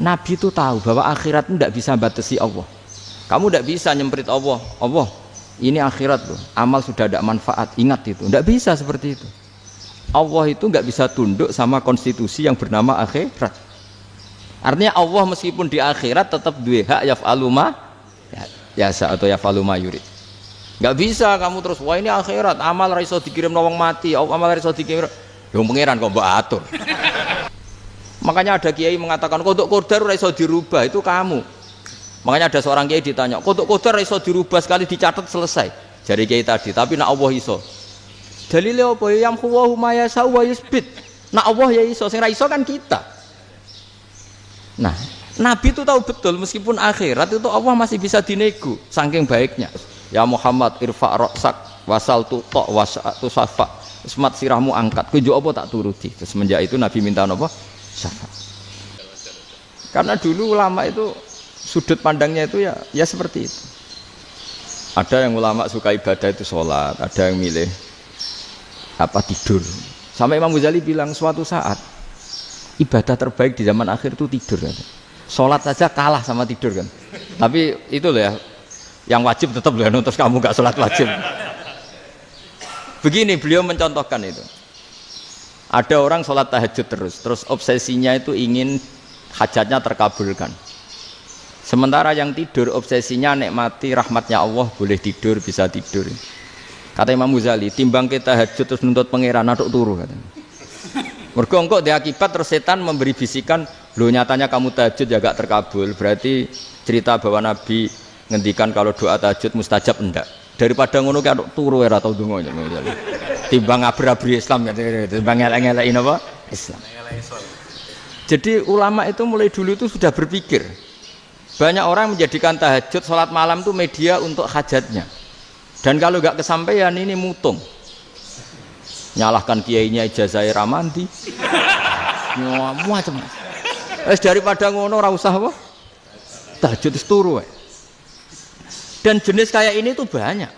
Nabi itu tahu bahwa akhirat itu tidak bisa batasi Allah. Kamu tidak bisa nyemprit Allah. Allah, ini akhirat loh. Amal sudah tidak manfaat. Ingat itu. Tidak bisa seperti itu. Allah itu nggak bisa tunduk sama konstitusi yang bernama akhirat. Artinya Allah meskipun di akhirat tetap duwe hak yaf'alu ma yasa atau yaf'alu ma yurid. Nggak bisa kamu terus wah ini akhirat amal ra iso dikirim wong mati, amal ra iso dikirim. Yo pangeran kok mbok atur. Makanya ada kiai mengatakan kodok qadar ora iso dirubah, itu kamu. Makanya ada seorang kiai ditanya, kodok qadar ora iso dirubah sekali dicatat selesai. Jadi kiai tadi, tapi nak Allah iso. Dalile apa ya yamhu ma yasha wa yusbit. Nak Allah ya iso, sing ra iso kan kita. Nah, Nabi itu tahu betul meskipun akhirat itu Allah masih bisa dinego saking baiknya. Ya Muhammad irfa' ra'sak wasal tutok wasatu safa. Semat sirahmu angkat. Kowe njuk apa tak turuti. Terus semenjak itu Nabi minta apa? Syafaat. Karena dulu ulama itu sudut pandangnya itu ya seperti itu. Ada yang ulama suka ibadah itu sholat, ada yang milih tidur. Sampai Imam Ghazali bilang suatu saat ibadah terbaik di zaman akhir itu tidur kan. Sholat saja kalah sama tidur kan. Tapi itu loh ya, yang wajib tetap loh, terus kamu gak sholat wajib. Begini beliau mencontohkan itu. Ada orang sholat tahajud terus obsesinya itu ingin hajatnya terkabulkan. Sementara yang tidur obsesinya nikmati rahmatnya Allah, boleh tidur, bisa tidur. Kata Imam Ghazali, timbang kita tahajud terus nuntut pangeran aduk turu katanya. Mergo engko dia akibat terus setan memberi bisikan, lho nyatanya kamu tahajud ya gak terkabul, berarti cerita bahwa Nabi ngendikan kalau doa tahajud mustajab enggak. Daripada ngono ki aduk turu ora tau donga. Timbang ngabri-abri Islam kan, timbang ngelek-ngelekin apa? Islam. Jadi ulama itu mulai dulu itu sudah berpikir. Banyak orang menjadikan tahajud, sholat malam itu media untuk hajatnya. Dan kalau nggak kesampaian ini mutung. Nyalahkan kiainya ijazah ramandi. Macam. Daripada ngono ora usah apa? Tahajud wis turu wae. Dan jenis kayak ini tuh banyak.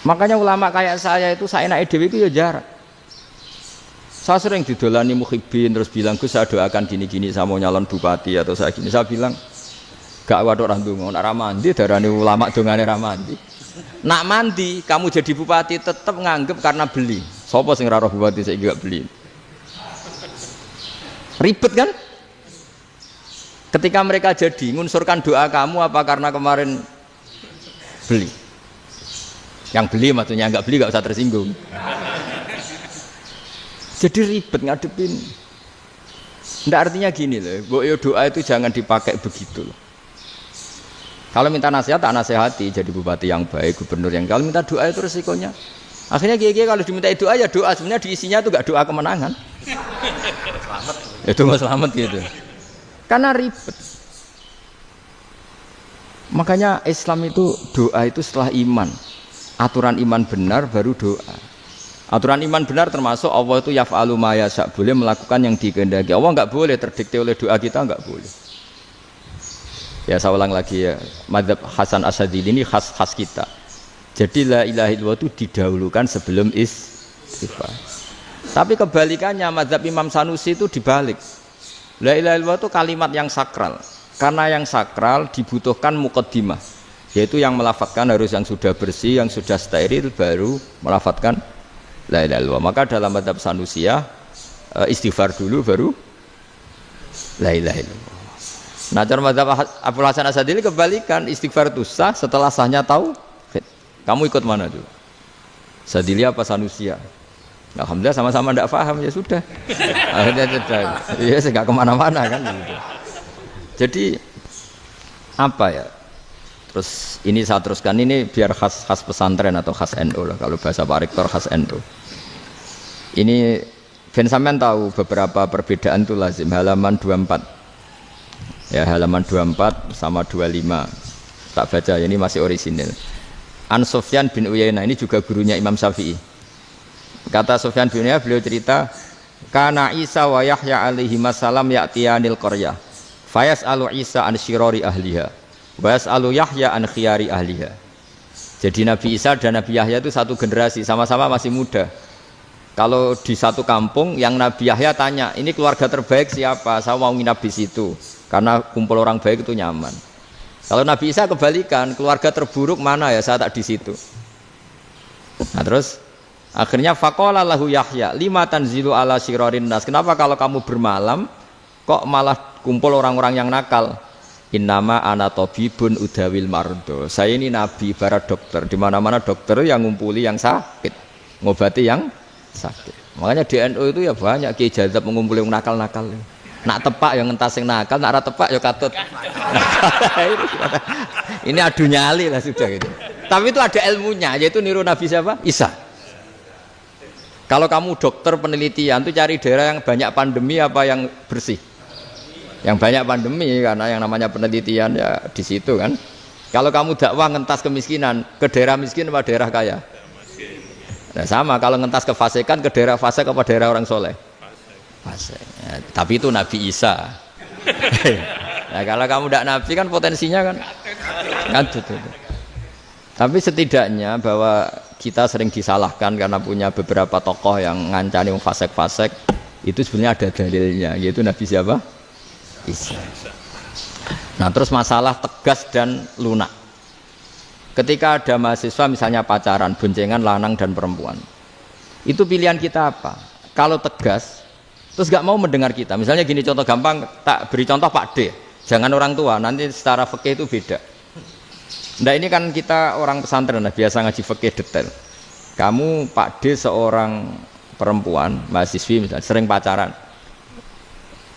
Makanya ulama kayak saya itu saenake dhewe itu ya jarak. Saya sering didolani muhibbin terus bilang, "Gus, saya doakan gini-gini saya mau nyalon bupati atau saya gini." Saya bilang, "Gak waduh orang ndonga, nek ra mandi darane ulama dongane ra mandi." Nak mandi kamu jadi bupati tetap nganggep karena beli. Sopo sing ra roh bupati saiki gak beli. Ribet kan? Ketika mereka jadi ngunsurkan doa kamu apa karena kemarin beli? Yang beli maksudnya nggak beli nggak usah tersinggung. Jadi ribet ngadepin. Nggak artinya gini loh, doa itu jangan dipakai begitu loh. Kalau minta nasihat tak nasihati, jadi bupati yang baik, gubernur yang kalau minta doa itu resikonya. Akhirnya kiai kalau diminta doa ya doa, sebenarnya diisinya itu nggak doa kemenangan. Selamat. Itu nggak selamat gitu. Karena ribet. Makanya Islam itu doa itu setelah iman. Aturan iman benar baru doa. Aturan iman benar termasuk Allah itu yaf'alu ma yasha, boleh melakukan yang dikehendaki. Allah enggak boleh terdikte oleh doa kita, enggak boleh. Ya saya ulang lagi ya, mazhab Hasan Asyadzili ini khas kita. Jadi la ilaha illallah itu didahulukan sebelum istighfar. Tapi kebalikannya mazhab Imam Sanusi itu dibalik. La ilaha illallah itu kalimat yang sakral. Karena yang sakral dibutuhkan muqaddimah, yaitu yang melafadzkan harus yang sudah bersih, yang sudah steril baru melafadzkan la ilaha illallah. Maka dalam mazhab Sanusiyah istighfar dulu baru la ilaha illallah. Nah, cara mazhab Abdul Hasan Asyadzili kebalikan, istighfar itu sah setelah sahnya tauhid. Kamu ikut mana tuh? Asyadzili apa Sanusiyah? Alhamdulillah sama-sama tidak paham ya sudah. Akhirnya sudah. Iya, enggak kemana-mana kan gitu. Jadi apa ya? Terus ini saya teruskan, ini biar khas pesantren atau khas NU lah, kalau bahasa Pak Rektor khas NU. Ini Ben sampean tahu beberapa perbedaan itu lazim, halaman 24. Ya, halaman 24 sama 25. Tak baca, ini masih orisinil. An Sufyan bin Uyainah, ini juga gurunya Imam Syafi'i. Kata Sufyan bin Uyainah, beliau cerita, kana Isa wa Yahya alaihi salam ya'tiyanil qaryah. Fayas'alu Isa an syirari ahliha. Was'alu Yahya an khiyari ahliha. Jadi Nabi Isa dan Nabi Yahya itu satu generasi, sama-sama masih muda. Kalau di satu kampung yang Nabi Yahya tanya, ini keluarga terbaik siapa? Saya mau nginap di situ karena kumpul orang baik itu nyaman. Kalau Nabi Isa kebalikan, keluarga terburuk mana ya? Saya tak di situ. Nah terus akhirnya faqala lahu Yahya, lima tanzilu ala syirarin nas. Kenapa kalau kamu bermalam kok malah kumpul orang-orang yang nakal? Innama ana tabibun udawil mardo. Saya ini nabi, barat dokter. Di mana-mana dokter yang ngumpuli yang sakit, ngobati yang sakit. Makanya di NU itu ya banyak kiai jazab mengumpuli yang nakal-nakal. Nak tepak yang ngentas yang nakal, nak ora tepak ya katut. Ini adu nyali lah sudah gitu. Tapi itu ada ilmunya, yaitu niru Nabi siapa? Isa. Kalau kamu dokter penelitian tuh cari daerah yang banyak pandemi apa yang bersih? Yang banyak pandemi, karena yang namanya penelitian ya di situ kan. Kalau kamu dakwah ngentas kemiskinan, ke daerah miskin apa daerah kaya? Nah, sama kalau ngentas kefasikan, ke daerah fasik apa daerah orang soleh? Fasik. Ya, tapi itu Nabi Isa. Nah, kalau kamu tidak Nabi kan potensinya kan itu. Tapi setidaknya bahwa kita sering disalahkan karena punya beberapa tokoh yang ngancani fasik-fasik, itu sebenarnya ada dalilnya, yaitu Nabi siapa? Isa. Nah terus masalah tegas dan lunak. Ketika ada mahasiswa misalnya pacaran, boncengan lanang dan perempuan, itu pilihan kita apa? Kalau tegas, terus gak mau mendengar kita. Misalnya gini contoh gampang, tak beri contoh Pak D. Jangan orang tua, nanti secara fikih itu beda. Nah ini kan kita orang pesantren, nah, biasa ngaji fikih detail. Kamu Pak D seorang perempuan, mahasiswi misalnya, sering pacaran.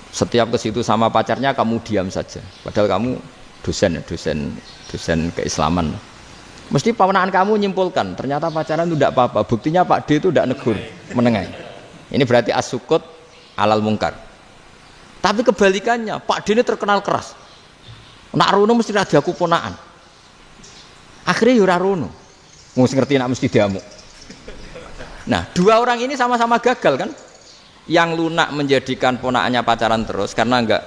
Setiap ke situ sama pacarnya kamu diam saja. Padahal kamu dosen keislaman. Mesti pamanaan kamu nyimpulkan, ternyata pacaran itu tidak apa-apa. Buktinya Pak D itu tidak negur, menengahi. Ini berarti as-sukut alal mungkar. Tapi kebalikannya, Pak D ini terkenal keras. Nak rono mesti ada aku ponaan. Akhirnya yura rono. Mesti ngerti nak mesti diamuk. Nah, dua orang ini sama-sama gagal kan? Yang lunak menjadikan ponakannya pacaran terus karena enggak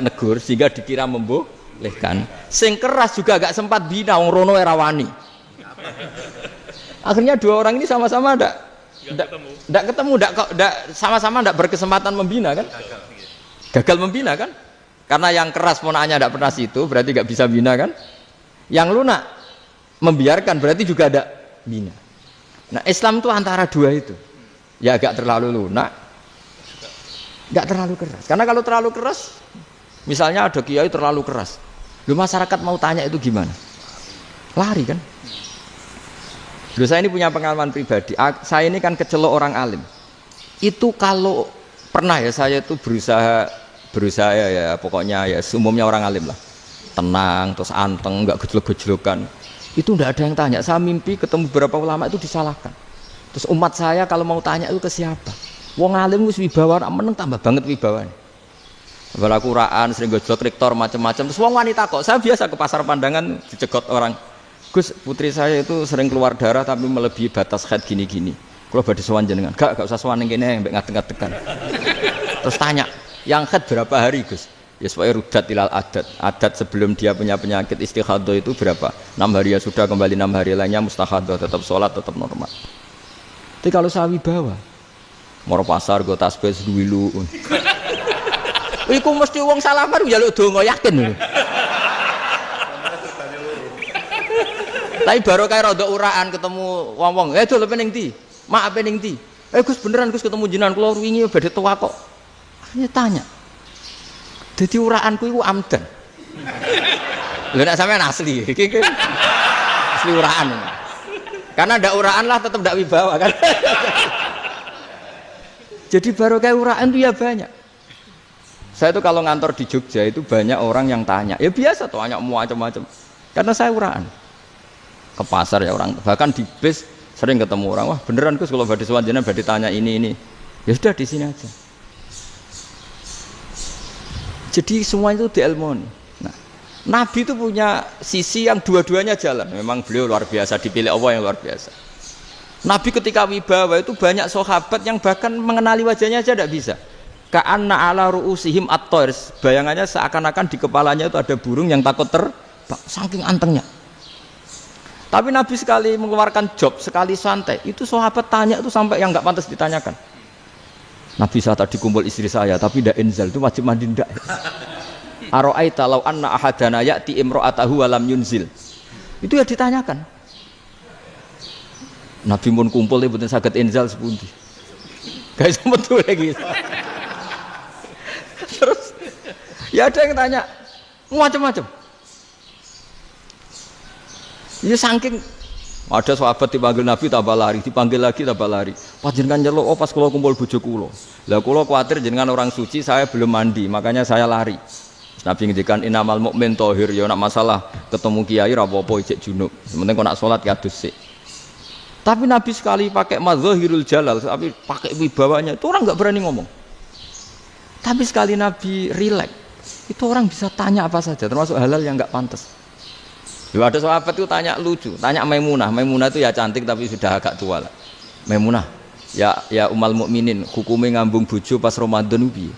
negur sehingga dikira membolehkan. Sing keras juga enggak sempat bina wong rono era wani. Akhirnya dua orang ini sama-sama enggak ketemu, sama-sama enggak berkesempatan membina kan? Gagal membina kan? Karena yang keras ponakannya enggak pernah situ, berarti enggak bisa bina kan? Yang lunak membiarkan berarti juga ada bina. Nah, Islam itu antara dua itu. Ya agak terlalu lunak, enggak terlalu keras. Karena kalau terlalu keras, misalnya ada kiai terlalu keras, lu masyarakat mau tanya itu gimana? Lari kan? Dulu saya ini punya pengalaman pribadi. Saya ini kan kecelok orang alim. Itu kalau pernah ya saya itu berusaha ya pokoknya ya umumnya orang alim lah. Tenang, terus anteng, enggak gejlok-gejlokan. Itu enggak ada yang tanya. Saya mimpi ketemu beberapa ulama itu disalahkan. Terus umat saya kalau mau tanya itu ke siapa? Wong alim wis wibawa, meneng tambah banget wibawane. Bala Quran sering gojlok rektor macam-macam. Terus wong wanita kok, saya biasa ke pasar pandangan dicegot orang. Gus, putri saya itu sering keluar darah tapi melebihi batas haid gini-gini. Kalau badhe sowan jenengan, gak usah sowan ning kene mbek ngadeg-ngadegan. Terus tanya, yang haid berapa hari, Gus? Ya supaya rudat ilal adat. Adat sebelum dia punya penyakit istighadah itu berapa? 6 hari ya sudah, kembali 6 hari lainnya mustahadah, tetap sholat, tetap normal. Tapi kalau saya wibawa, moro pasar go tasbih duwilu. Iku mesti wong salaman njaluk donga yakin. Tapi baru kayak rada uraan ketemu wong-wong, dol pening ndi? Mak pening ndi? Gus beneran Gus ketemu jenengan kula wingi badhe tua kok. Akhirnya tanya. Dadi uraanku iku amdan. Lho nek sampean asli, iki asli uraan. Karena ada uraan lah tetap tidak wibawa kan. Jadi baru kayak uraan itu ya banyak. Saya itu kalau ngantor di Jogja itu banyak orang yang tanya. Ya biasa tuh, tanya macam-macam. Karena saya uraan. Ke pasar ya orang, bahkan di bis sering ketemu orang. Wah beneran Gus kalau badhe sowan jenengan badhe tanya ini. Ya sudah di sini aja. Jadi semua itu diilmoni. Nabi itu punya sisi yang dua-duanya jalan. Memang beliau luar biasa, dipilih Allah yang luar biasa. Nabi ketika wibawa itu banyak sahabat yang bahkan mengenali wajahnya aja tidak bisa. Ka'anna ala ru'usihim at-tayr. Bayangannya seakan-akan di kepalanya itu ada burung yang takut terbang. Saking antengnya. Tapi Nabi sekali mengeluarkan job, sekali santai, itu sahabat tanya itu sampai yang nggak pantas ditanyakan. Nabi saya tadi kumpul istri saya, tapi tidak inzal, itu wajib mandi ndak. Aro'aita law anna ahadana ya'ti imra'atahu wa lam yunzil. Itu ya ditanyakan. Nabi pun kumpul itu betul saged inzal sepundi. Guys, betul lagi. Terus ya ada yang tanya macam-macam. Ya saking ada sahabat dipanggil Nabi tambah lari, dipanggil lagi tambah lari. Panjenengan nyeluk, oh pas kula kumpul bojo kula. Lah kula kuwatir jenengan orang suci, saya belum mandi, makanya saya lari. Nabi ngendikan innamal mukmin thahir, ya nak masalah ketemu kiai ra apa-apa ijek junub. Penting kok nak salat ya adus sik. Tapi Nabi sekali pakai madzahirul jalal, tapi pakai wibawanya, itu orang enggak berani ngomong. Tapi sekali Nabi rileks, itu orang bisa tanya apa saja, termasuk halal yang enggak pantas. Loh, ada sahabat itu tanya lucu, tanya Maimunah. Maimunah itu ya cantik tapi sudah agak tua lah. Maimunah, ya umal mukminin, hukumnya ngambung bojo pas Ramadan piye?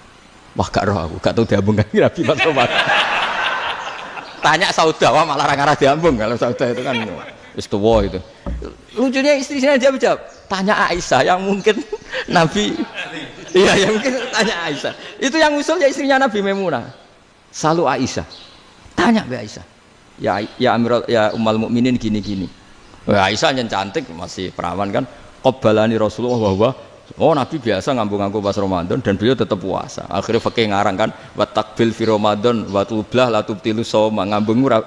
Wah gak roh aku, gak tahu diambung kan Nabi pas Ramadan. Tanya Saudah, wah malah ngarah diambung kalau Saudah itu kan wis tuwa itu. Lucunya istrinya dia jawab, tanya Aisyah yang mungkin Nabi, iya yang mungkin tanya Aisyah. Itu yang usul ya istrinya Nabi Maimunah. Selalu Aisyah, tanya be Aisyah. Ya Amirul ya umal mukminin gini-gini. Aisyah yang cantik masih perawan kan. Qabbalani Rasulullah bahwa oh Nabi biasa ngambung-ngambung pas Ramadan dan beliau tetap puasa. Akhirnya fakih ngarang kan wa takbil fi Ramadan wa tublah la tubtilu shauma ngambung ora.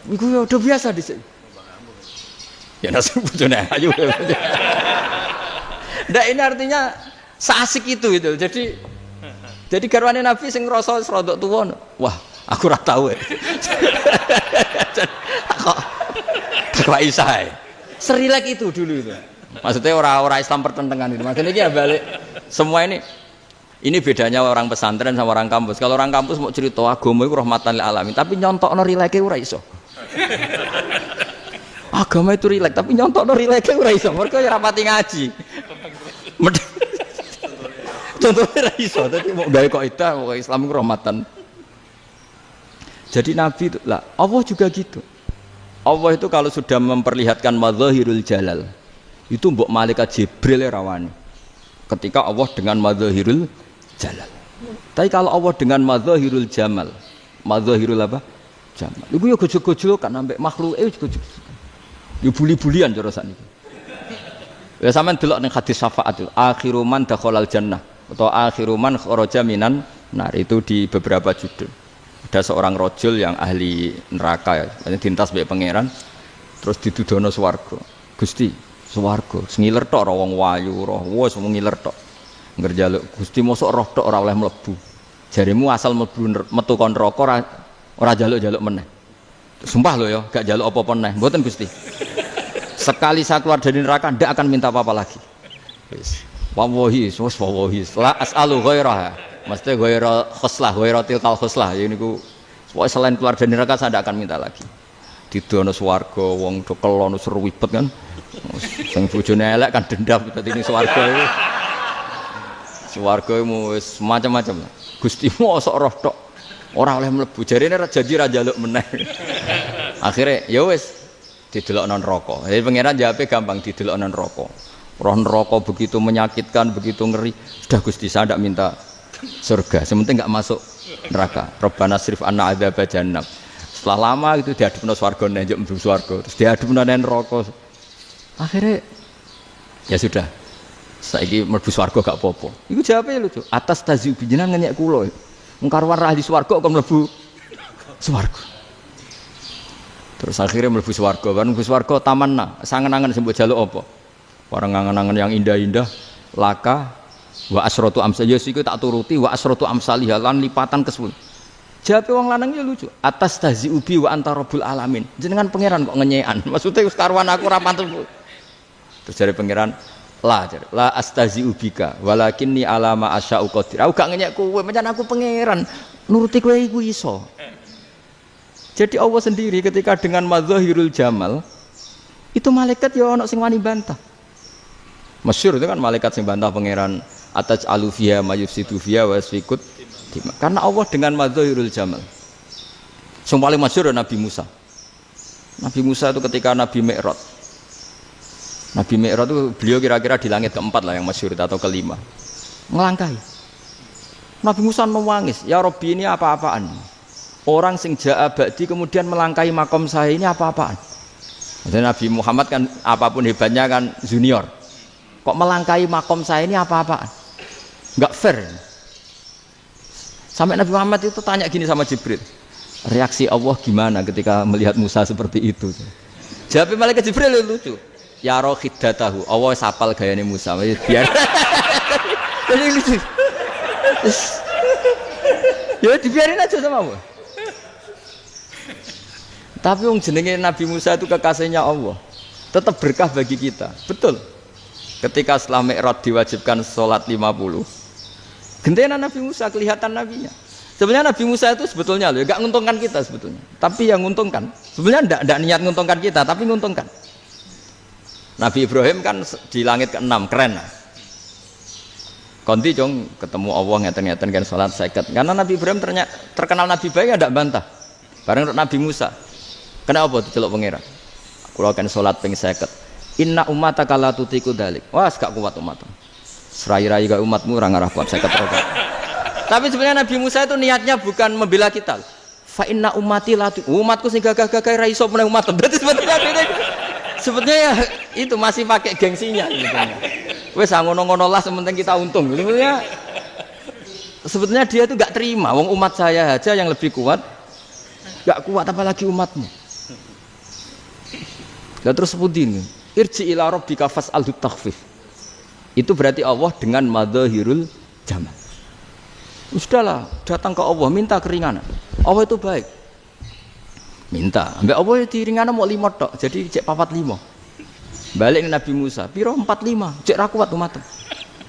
Iku ya udah biasa di sini. Ya nasi bojone ayu. Ndak ini artinya seasik itu. Jadi garwane Nabi sing ngrasa rodok tuwa. Wah, aku ora tahu ya. Kok Aisyah serilek itu dulu itu. Maksudnya orang Islam pertentangan itu. Maksudnya ini ya balik semua ini bedanya orang pesantren sama orang kampus. Kalau orang kampus mau cerita agama itu rahmatan lil alamin, tapi nyontokno rileke ora iso. Agama itu rilek, tapi nyontokno rileke ora iso. Mergo ya rapati ngaji. Contohnya ora iso, dadi mau gawe kaidah mau Islam itu rahmatan. Jadi Nabi itu lah, Allah juga gitu. Allah itu kalau sudah memperlihatkan madzahirul jalal, itu mbok malaikat Jibril rawani. Ketika Allah dengan madzahirul jalal. Tapi kalau Allah dengan madzahirul jamal, madzahirul apa? Jamal. Iku yo gojol-gojol kan ambek makhluke gojol. Yo buli-bulian cara sakniki. Ya sampean delok ning hadis syafaat itu, akhiru man dakhalal jannah atau akhiru man kharaja minan nar itu di beberapa judul. Ada seorang rojul yang ahli neraka ya, dintas mbek pangeran terus didudono swarga. Gusti, swarga ngiler tok ora wong wayu roh, wis ngiler tok. Ngerjaluk Gusti mosok roh tok ora oleh mlebu. Jarimu asal mlebu metu kon neraka ora jaluk-jaluk meneh. Sumpah lho ya, gak jaluk apa-apa meneh. Mboten Gusti. Sekali saya keluar dari neraka ndak akan minta apa-apa lagi. Wis. Wallahi, wis wallahi. La as'alu ghairaha. Maksudnya ghaira khoslah, ghaira tilkal khoslah. Ya niku selain keluar dari neraka saya tidak akan minta lagi. Didono swarga wong do kelon seru wibet kan. Sing bojone elek kan dendam dadi ning swarga iku. Swarga wis macam-macam. Gusti mosok roh tok ora oleh mlebu. Jarine janji ra njaluk meneh. Akhire ya wis didelokno neraka. Jadi pangeran jawabe gampang didelokno neraka. Roh neraka begitu menyakitkan, begitu ngeri. Sudah Gusti saya tidak minta surga, sementing nggak masuk neraka. Rabbana srif anna adzaba jahannam. Setelah lama itu diadepno swarga njuk mlebu swarga, terus diadepno nang neraka. Akhirnya ya sudah. Saiki mlebu swarga gak apa-apa. Iku jawabe lucu. Atas taziu jenengan ngenyek kula. Wong karwan ra di swarga kok mlebu swarga. Terus akhirnya mlebu swarga, kan mlebu swarga tamanna, sangen-angen sing mbok jaluk apa? Orang angen-angen yang indah-indah, laka wa asratu amsal ya siku tak turuti wa asratu amsalih lan lipatan ke-10. Jawabe wong lanang ya lucu. Atas taziubi wa anta rabbul alamin. Jenengan pangeran kok ngenyekan. Maksudnya wis karuan aku ora pantes. Terus jare pangeran, la astaziubika walakinni alama asya'u qadir. Aku gak ngenyek kowe, pancen aku pangeran. Nuruti kowe iku iso. Jadi Allah sendiri ketika dengan madzahirul jamal itu malaikat ya ono sing wani bantah. Masyhur itu kan malaikat sing bantah pangeran atas alufia mayufsidu fiha wa yasfikut. Karena Allah dengan madzahirul jamal. Sing paling masyhur Nabi Musa. Nabi Musa itu ketika Nabi Mi'raj. Nabi Mi'raj itu beliau kira-kira di langit keempat lah yang masyhur atau kelima. Ngelangkai. Nabi Musa menangis, ya Robbi ini apa-apaan? Orang sing ja'a ba'di kemudian melangkai makom saya ini apa-apaan? Maksudnya Nabi Muhammad kan apapun hebatnya kan junior. Kok melangkai makom saya ini apa-apaan? Enggak fair. Sampai Nabi Muhammad itu tanya gini sama Jibril. Reaksi Allah gimana ketika melihat Musa seperti itu? Jawab malaikat Jibril lucu. Ya roh khiddatahu. Allah sapal gayane Musa. Biar. Jadi lucu. Ya dibiarin aja sama Allah. Tapi wong jenenge Nabi Musa itu kekasihnya Allah. Tetap berkah bagi kita. Betul. Ketika setelah Mi'raj diwajibkan sholat 50. Gentena Nabi Musa kelihatan nabinya. Sebenarnya Nabi Musa itu sebetulnya loh, enggak menguntungkan kita sebetulnya. Tapi yang menguntungkan. Sebenarnya enggak niat menguntungkan kita, tapi menguntungkan. Nabi Ibrahim kan di langit ke-6, keren. Konti jong ketemu Allah ngeten-ngeten kan sholat 50. Karena Nabi Ibrahim terkenal Nabi baik enggak bantah. Bareng Nabi Musa. Kenapa diceluk pangeran? Kula kan salat ping 50. Inna ummataka la tutiku dzalik. Wah, gak kuat umatmu. Serai-rai gak umatmu ora ngarah kuat 50 rokaat. Tapi sebenarnya Nabi Musa itu niatnya bukan membela kita. Fa inna ummati la umatku sing gagah-gagah ra iso meneh umat. Berarti sebetulnya ya, itu masih pakai gengsinya sebetulnya. Wes ngono-ngono lah sementing kita untung. Sebetulnya dia itu enggak terima wong umat saya aja yang lebih kuat. Enggak kuat apalagi umatmu. Lah terus sebutin irji ila rabbika fas'alhu takhfif. Itu berarti Allah dengan madzahirul jamal. Sudahlah, datang ke Allah minta keringanan. Allah itu baik. Minta, ambek Allah itu ringanan mau 5 tok, jadi cek 45. Balik ke Nabi Musa, piro 45, cek ra kuat umatmu.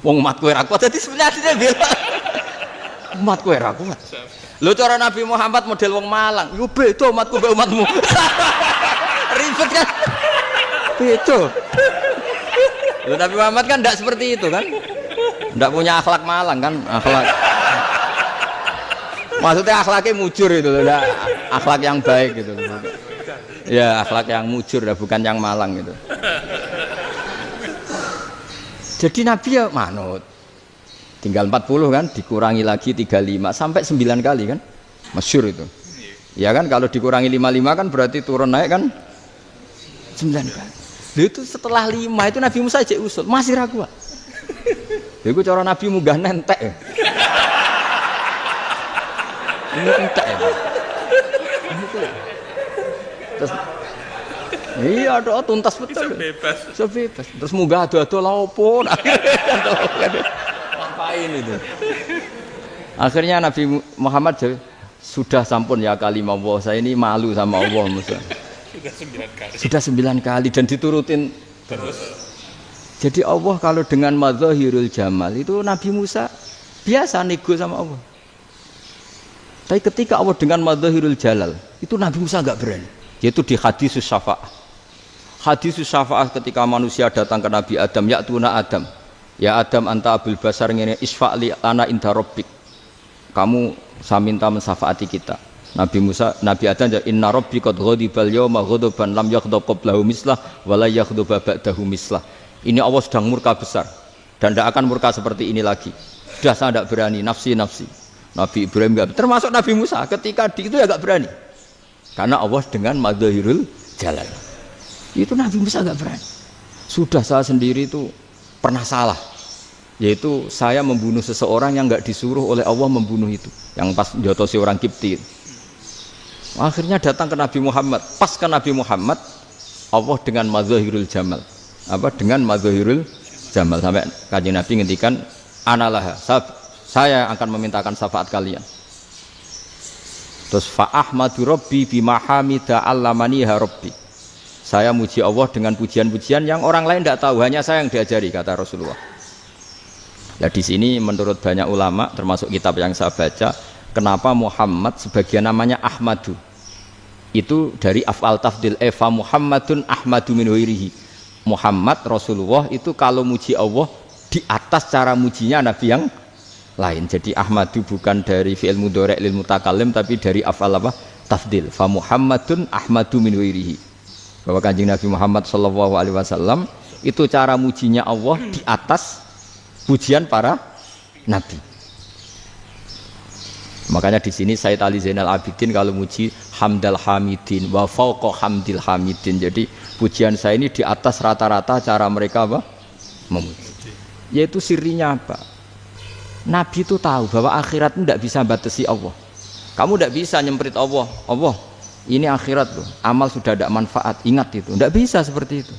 Wong umatku ra kuat, jadi sebenarnya dia bilang umatku ra kuat. Lho cara Nabi Muhammad model wong Malang, yo beda umatku mbek umatmu. Ribet kan? Beda. Lho Nabi Muhammad kan enggak seperti itu kan? Enggak punya akhlak Malang kan? Akhlak. Maksudnya akhlaknya mujur itu loh, akhlak yang baik gitu. Ya, akhlak yang mujur bukan yang Malang gitu. Jadi Nabi ya manut. Tinggal 40 kan, dikurangi lagi 35 sampai 9 kali kan? Masyhur itu. Ya kan kalau dikurangi 55 kan berarti turun naik kan 9 kali. Lalu itu setelah 5 itu Nabi Musa aja usul, masih ragu. Itu cara Nabi munggah nentek ya. Ini entek ya. Terus iya doa tuntas betul. Sebebas. Terus munggah ado-ado lha opo. Ngapain itu? Akhirnya Nabi Muhammad sudah sampun ya kalimah Allah, saya ini malu sama Allah Musa. Sudah 9 kali dan diturutin terus. Jadi Allah kalau dengan madzahirul jamal itu Nabi Musa biasa nego sama Allah. Tapi ketika Allah dengan madzahirul jalal itu Nabi Musa enggak berani. Yaitu di hadisus syafa'ah. Hadisus syafa'ah ketika manusia datang ke Nabi Adam, ya tuna Adam. Ya Adam anta abul basar ngene isfa'li ana inda rabbik. Kamu saya minta mensyafaati kita. Nabi Musa, Nabi Adam inna rabbi qad ghadibal yawma ghadaban lam yaghdab qablahu mislah wa la yaghdab ba'dahu mislah. Ini Allah sedang murka besar dan tidak akan murka seperti ini lagi. Sudah saya tidak berani, nafsi. Nabi Ibrahim enggak, termasuk Nabi Musa ketika itu ya enggak berani. Karena Allah dengan madzahirul jalal. Itu Nabi Musa enggak berani. Sudah saya sendiri itu pernah salah. Yaitu saya membunuh seseorang yang enggak disuruh oleh Allah membunuh itu. Yang pas jotosi orang Kipti. Akhirnya datang ke Nabi Muhammad. Pas ke Nabi Muhammad Allah dengan madzahirul jamal. Dengan madzahirul jamal sampai Kanjeng Nabi ngendikan analah saya akan memintakan syafaat kalian. Terus fa ahmadu rabbi bima hamida allamaniha rabbi. Saya muji Allah dengan pujian-pujian yang orang lain tidak tahu, hanya saya yang diajari, kata Rasulullah. Nah di sini menurut banyak ulama termasuk kitab yang saya baca, kenapa Muhammad sebagian namanya Ahmadu? Itu dari af'al tafdil fa Muhammadun Ahmadu min ghairihi. Muhammad Rasulullah itu kalau muji Allah di atas cara mujinya Nabi yang lain. Jadi Ahmadu bukan dari fi'il mudhari' lil mutakallim tapi dari af'al apa? Tafdil. Fa Muhammadun Ahmadu min ghairihi. bahwa Kanjeng Nabi Muhammad sallallahu alaihi wasallam itu cara mujinya Allah di atas pujian para nabi. Makanya di sini Sayyid Ali Zainal Abidin kalau muji hamdal hamidin wa fauqa hamdil hamidin. Jadi pujian saya ini di atas rata-rata cara mereka apa? Memuji. Yaitu sirinya apa? Nabi itu tahu bahwa akhirat tidak bisa batasi Allah. Kamu tidak bisa nyemprit Allah. Allah, ini akhirat loh. Amal sudah tidak manfaat. Ingat itu. Tidak bisa seperti itu.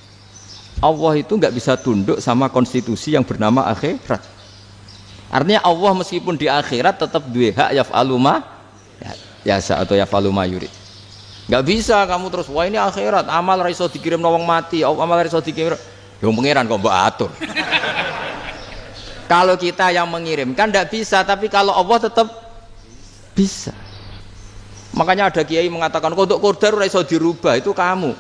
Allah itu nggak bisa tunduk sama konstitusi yang bernama akhirat. Artinya Allah meskipun di akhirat tetap dua hak yaf'alu ma yasa atau yaf'alu ma yurid. Nggak bisa kamu terus wah ini akhirat amal ra iso dikirim wong mati, amal ra iso dikirim. Ya pangeran kok mbok atur. Kalau kita yang mengirimkan tidak bisa, tapi kalau Allah tetap bisa. Makanya ada kiai mengatakan kodok qadar ra iso dirubah, itu kamu.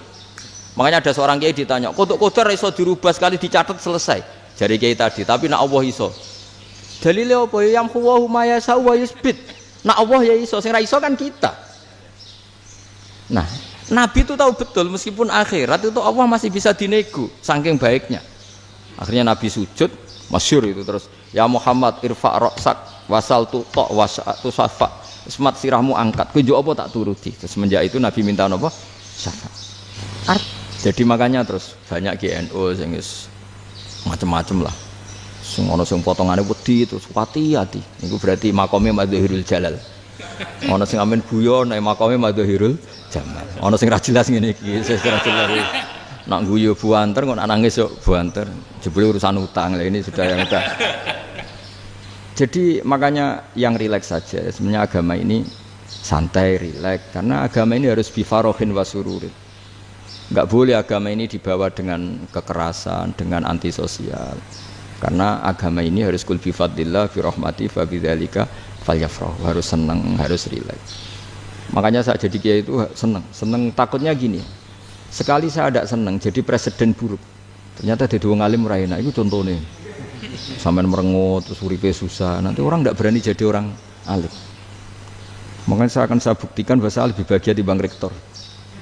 Makanya ada seorang kiai ditanya, kodok qadar ra iso dirubah sekali dicatat selesai. Jadi kiai tadi, tapi nak Allah iso. Dalile apa ya yang huwa ma yasha wa yusbit. Nak Allah ya iso, sing ra iso kan kita. Nah, Nabi itu tahu betul meskipun akhirat itu Allah masih bisa dinego saking baiknya. Akhirnya Nabi sujud, masyhur itu terus, ya Muhammad irfa' ra'sak wasal tuqa wasatu safa. Semat sirahmu angkat. Kowe njuk apa tak turuti. Terus semenjak itu Nabi minta apa? Syafaat. Jadi makanya terus banyak GNU sing wis macam-macam lah. Sing ana sing potongane wedi terus hati-hati. Niku berarti makome Madhahirul Jalal. Ana sing amen guyon nek makome Madhahirul Jamal. Ana sing ra jelas ngene iki, sing ra jelas. Nak guyu buanter kok nak nangis yo buanter. Jebule urusan utang. Lah ini sudah yang udah. Jadi makanya yang rileks saja. Sebenarnya agama ini santai, rileks karena agama ini harus bifarohin wasururin. Enggak boleh agama ini dibawa dengan kekerasan, dengan antisosial. Karena agama ini harus kul bi fadlillah bi rahmati fa bidzalika falyafrahu, harus senang, harus rileks. Makanya saya jadi kiai itu senang takutnya gini. Sekali saya tidak senang jadi presiden buruk. Ternyata jadi wong alim ora enak, itu contohnya. Sampean merengut terus uripe susah, nanti orang tidak berani jadi orang alim. Makanya saya buktikan bahwa saya lebih bahagia dibanding rektor.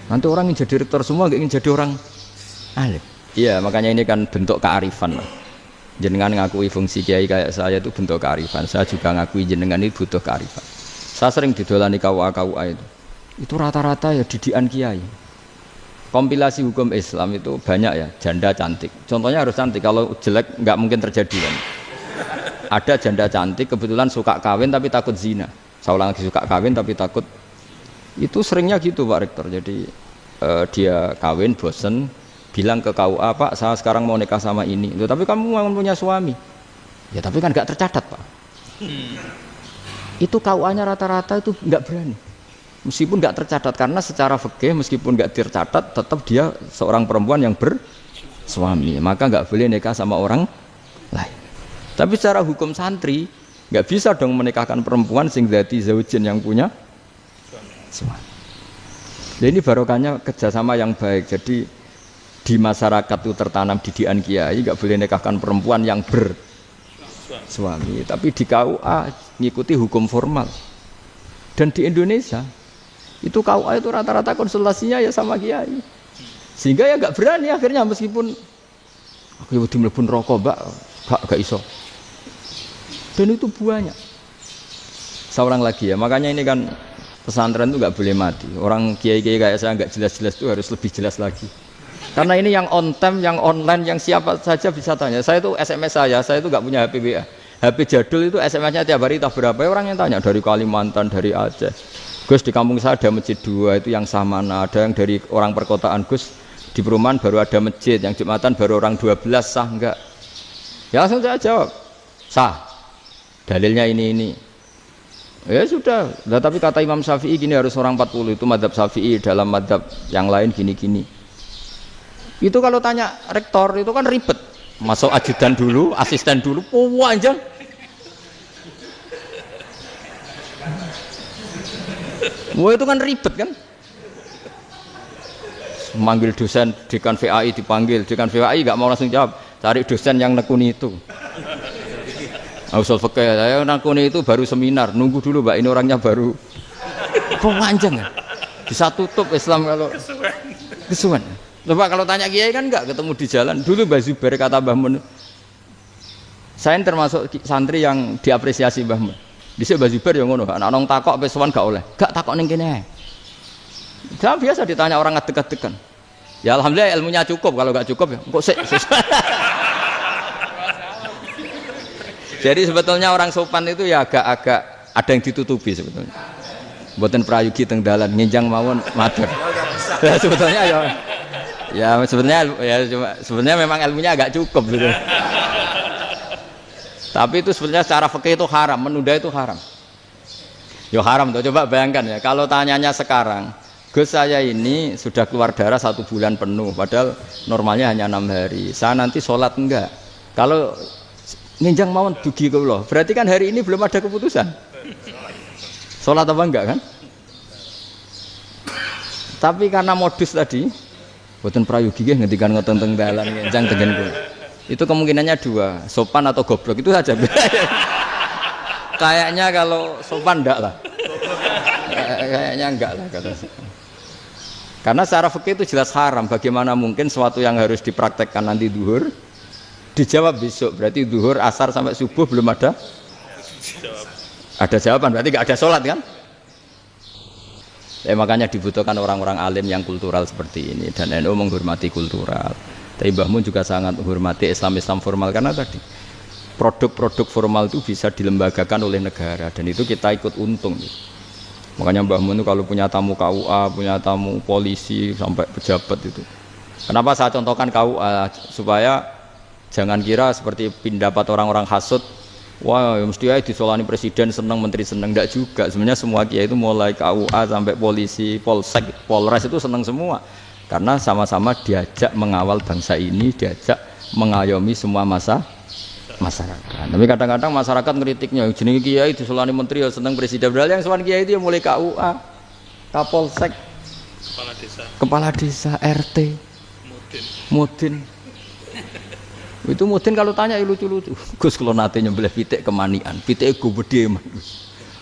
Nanti orang ingin jadi rektor semua nggak ingin jadi orang alim. Iya, makanya ini kan bentuk kearifan lah. Jenengan ngakui fungsi kiai kayak saya itu bentuk kearifan. Saya juga ngakui jenengan ini butuh kearifan. Saya sering didolani KUA itu. Itu rata-rata ya didikan kiai. Kompilasi hukum Islam itu banyak ya, janda cantik. Contohnya harus cantik, kalau jelek nggak mungkin terjadi kan. Ada janda cantik kebetulan suka kawin tapi takut zina. Saya ulang lagi, suka kawin tapi takut. Itu seringnya gitu Pak Rektor. Jadi dia kawin bosen, bilang ke KUA, Pak saya sekarang mau nikah sama ini. Loh, tapi kamu mau punya suami. Ya tapi kan nggak tercatat Pak. Itu KUA-nya rata-rata itu nggak berani. Meskipun nggak tercatat, karena secara fikih meskipun nggak tercatat tetap dia seorang perempuan yang bersuami, maka nggak boleh nikah sama orang lain. Tapi secara hukum santri nggak bisa dong menikahkan perempuan sing dzati zaujin yang punya suami. Nah, ini barokahnya kerjasama yang baik. Jadi di masyarakat itu tertanam didikan kiai nggak boleh nikahkan perempuan yang bersuami. Tapi di KUA ngikuti hukum formal. Dan di Indonesia itu KUA itu rata-rata konsultasinya ya sama kiai, sehingga ya nggak berani akhirnya meskipun aku wedi mlebu rokok mbak gak iso. Dan itu banyak. Seorang lagi ya, makanya ini kan pesantren itu nggak boleh mati. Orang kiai-kiai kayak saya nggak jelas-jelas itu harus lebih jelas lagi. Karena ini yang on time, yang online, yang siapa saja bisa tanya. Saya itu SMS saya itu nggak punya HP WA. HP jadul itu SMS-nya tiap hari tak berapa, orang yang tanya dari Kalimantan, dari Aceh. Gus di kampung saya ada masjid 2 itu yang Samana, ada yang dari orang perkotaan, Gus di perumahan baru ada masjid, yang Jumatan baru orang 12, sah enggak? Ya langsung saya jawab, sah. Dalilnya ini. Ya sudah, nah, tapi kata Imam Syafi'i gini harus orang 40, itu madzhab Syafi'i, dalam madzhab yang lain gini-gini. Itu kalau tanya rektor itu kan ribet. Masuk ajudan dulu, asisten dulu, panjang. Wah itu kan ribet kan. Manggil dosen dekan VAI dipanggil, dekan VAI nggak mau langsung jawab, cari dosen yang nekuni itu. Usul fikih, saya nekuni itu baru seminar, nunggu dulu mbak ini orangnya baru. Panjang kan. Bisa tutup Islam kalau kesuwen. Coba kalau tanya kiai kan enggak ketemu di jalan. Dulu Mbah Zubair kata Mbah Mun, saya termasuk santri yang diapresiasi Mbah Mun. Dhisik Mbah Zubair yang ngono, anak nong takok wis sowan gak oleh. Gak takok ning kene. Saya biasa ditanya orang ngadeg-adegan. Ya alhamdulillah ilmunya cukup, kalau gak cukup ya kok sik. Jadi sebetulnya orang sopan itu ya agak-agak ada yang ditutupi sebetulnya. Mboten prayogi teng dalan nginjang mawon matur. Ya sebetulnya sebenarnya memang ilmunya agak cukup gitu. Tapi itu sebenarnya secara fikih itu haram, menunda itu haram. Ya haram tuh, coba bayangkan ya, kalau tanyanya sekarang, Gus saya ini sudah keluar darah 1 bulan penuh, padahal normalnya hanya 6 hari. Saya nanti sholat enggak? Kalau nginjang mawon dugi kula, berarti kan hari ini belum ada keputusan. Sholat apa enggak kan? Tapi karena modus tadi, boten prayogi nggih ngendikan ngoten teng dalan nginjang tengen kula. Itu kemungkinannya 2, sopan atau goblok itu saja. Kayaknya kalau sopan enggak lah. Kayaknya enggak lah kata saya. Karena secara fikih itu jelas haram. Bagaimana mungkin sesuatu yang harus dipraktekkan nanti duhur dijawab besok, berarti duhur, asar sampai subuh belum ada jawaban, berarti nggak ada sholat kan? Makanya dibutuhkan orang-orang alim yang kultural seperti ini, dan NU menghormati kultural. Tapi Mbah Mun juga sangat menghormati Islam formal, karena tadi produk-produk formal itu bisa dilembagakan oleh negara, dan itu kita ikut untung. Makanya Mbah Mun itu kalau punya tamu KUA, punya tamu polisi sampai pejabat itu. Kenapa saya contohkan KUA? Supaya jangan kira seperti pendapat orang-orang hasud, wah ya mesti aja disolani presiden seneng, menteri seneng. Enggak juga, sebenarnya semua kiai itu mulai KUA sampai polisi, polsek, polres itu seneng semua, karena sama-sama diajak mengawal bangsa ini, diajak mengayomi semua masyarakat. Tapi kadang-kadang masyarakat ngeritiknya, jenenge kiai disolani menteri ya seneng, presiden, padahal yang sowan kiai itu ya mulai KUA, kapolsek, kepala desa, RT, mudin. Itu mudin kalau tanya ya lucu-lucu. Gus kalau nate nyembelih pitik kemanian, pitik ego gede man.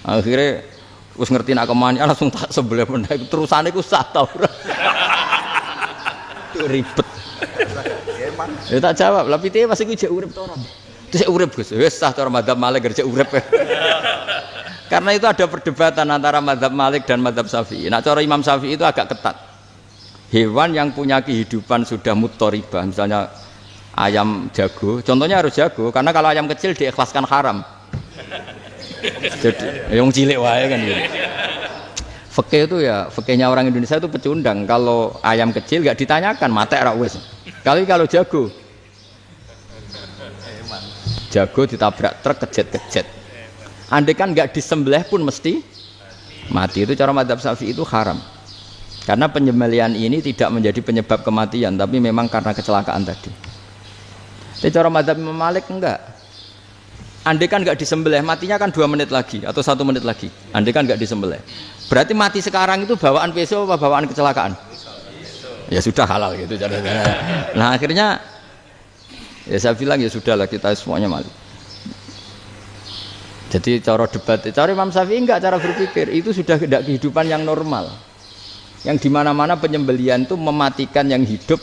Akhirnya wis ngerti nak kemanian langsung tak sebelah meneh. Terusane ku sah ta ora. Ribet. Ya tak jawab, lah pitike masih ku jek urip ta ora? Cek urip Gus. Wis sah cara mazhab Malik jek urip. Karena itu ada perdebatan antara mazhab Malik dan mazhab Syafi'i. Nah cara Imam Syafi'i itu agak ketat. Hewan yang punya kehidupan sudah mutharibah, misalnya ayam jago, contohnya harus jago, karena kalau ayam kecil diikhlaskan haram. Jadi yang cilik wae kan gitu. Fikih itu ya, fikihnya orang Indonesia itu pecundang. Kalau ayam kecil nggak ditanyakan, mate ra wis. Kalau jago ditabrak truk kejet. Andai kan nggak disembelih pun mesti mati. Itu cara mazhab Syafi'i itu haram. Karena penyembelihan ini tidak menjadi penyebab kematian, tapi memang karena kecelakaan tadi. Tapi cara mazhab Imam Malik enggak. Andai kan enggak disembelih, matinya kan 2 menit lagi atau 1 menit lagi. Andai kan enggak disembelih, berarti mati sekarang itu bawaan peso apa bawaan kecelakaan? Ya sudah halal gitu caranya. Nah akhirnya ya saya bilang ya sudahlah, kita semuanya Malik. Jadi cara debat, cara Imam Syafi'i enggak, cara berpikir itu sudah tidak kehidupan yang normal, yang dimana-mana penyembelihan itu mematikan yang hidup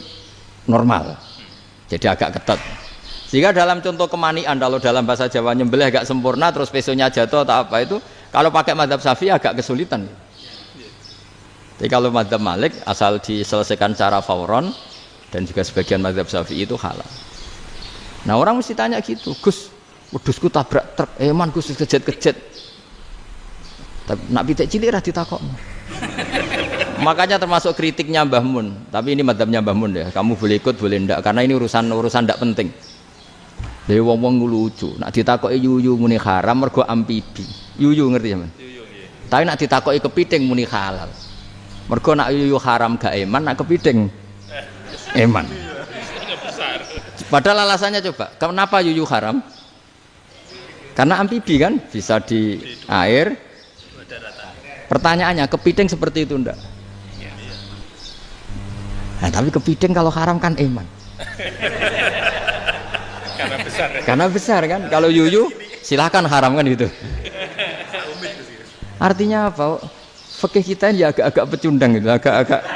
normal. Jadi agak ketat. Sehingga dalam contoh kemanian, kalau dalam bahasa Jawa nyembelih agak sempurna terus pesonya jatuh atau apa itu, kalau pakai mazhab Syafi'i agak kesulitan. Jadi kalau mazhab Malik asal diselesaikan secara fauron, dan juga sebagian mazhab Syafi'i itu halal. Nah orang mesti tanya gitu, Gus, wedhusku tabrak truk, man Gus kejet-kejet. Nak pitik cilik ra ditakokno. Makanya termasuk kritiknya Mbah Mun, tapi ini mazhabnya Mbah Mun ya. Kamu boleh ikut boleh ndak, karena ini urusan ndak penting. Dewe wong-wong lucu, nak ditakoki yuyu muni haram mergo amfibi. Yuyu ngerti sampean? Yuyu nggih. Tapi nak ditakoki kepiting muni halal. Mergo nak yuyu haram gak eman, nak kepiting eman. Padahal alasannya coba, kenapa yuyu haram? Karena amfibi kan, bisa di air. Pertanyaannya, kepiting seperti itu ndak? Nah, tapi kepiting kalau haram kan eman. Karena besar kan. Kalau yuyu silahkan haram kan gitu. Artinya apa? Fikih kita ini agak-agak pecundang gitu, agak-agak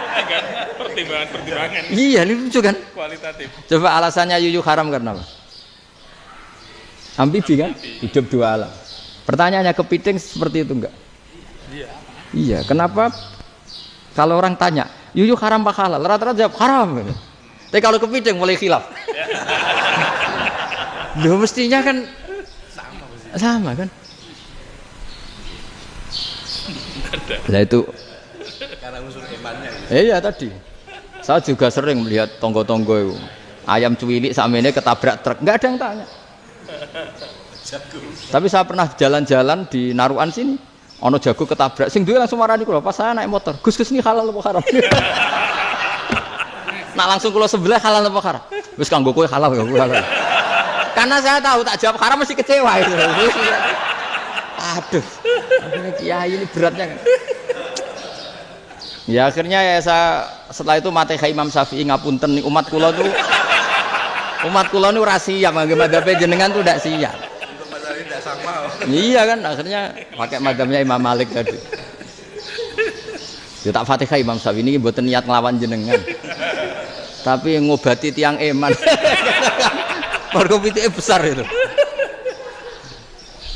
Pertimbangan. Iya, ini lucu kan? Kualitatif. Coba alasannya yuyu haram karena apa? Ambibi kan? Hidup dua alam. Pertanyaannya kepiting seperti itu enggak? Iya. Iya, kenapa kalau orang tanya, yuyu haram apa halal? Rata-rata jawab haram. Tapi kalau kepiting mulai khilaf. Loh mestinya kan sama kan? Nah itu Karena unsur imannya. iya tadi. Saya juga sering melihat tonggo-tonggo itu. Ayam cuwilik sama ini ketabrak truk, nggak ada yang tanya. Tapi saya pernah jalan-jalan di Naruan sini, ono jago ketabrak, sing duwe langsung marani kula pas saya naik motor. Gus ini halal apa haram? Nah langsung kula sebelah halal apa haram? Wis kanggo kowe halal kanggo halal. Karena saya tahu tak jawab haram mesti kecewa itu. Aduh, kiai ini beratnya kan. Ya akhirnya ya saya setelah itu Matihah Imam Syafi'i ngapunten nih umat kula tuh ora siap madzhab jenengan tuh ndak siap. Untuk masalah ini tidak sama. Iya kan akhirnya pakai madzhabnya Imam Malik tadi. Ya tak Fatihah Imam Syafi'i ini mboten niat nglawan jenengan. Tapi ngobati tiang eman. Mergo pitike besar itu.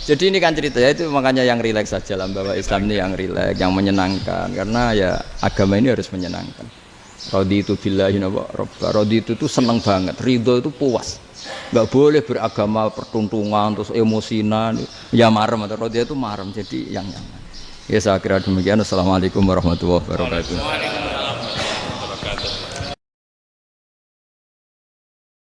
Jadi ini kan cerita ya, itu makanya yang rileks saja lah bahwa Islam ini yang rileks, yang menyenangkan karena ya agama ini harus menyenangkan. Raditu billahi robba, raditu itu seneng banget, ridho itu puas. Nggak boleh beragama pertuntungan terus emosinan, ya marem atau raditu itu marem, jadi yang nyaman. Ya saya kira demikian. Assalamualaikum warahmatullahi wabarakatuh.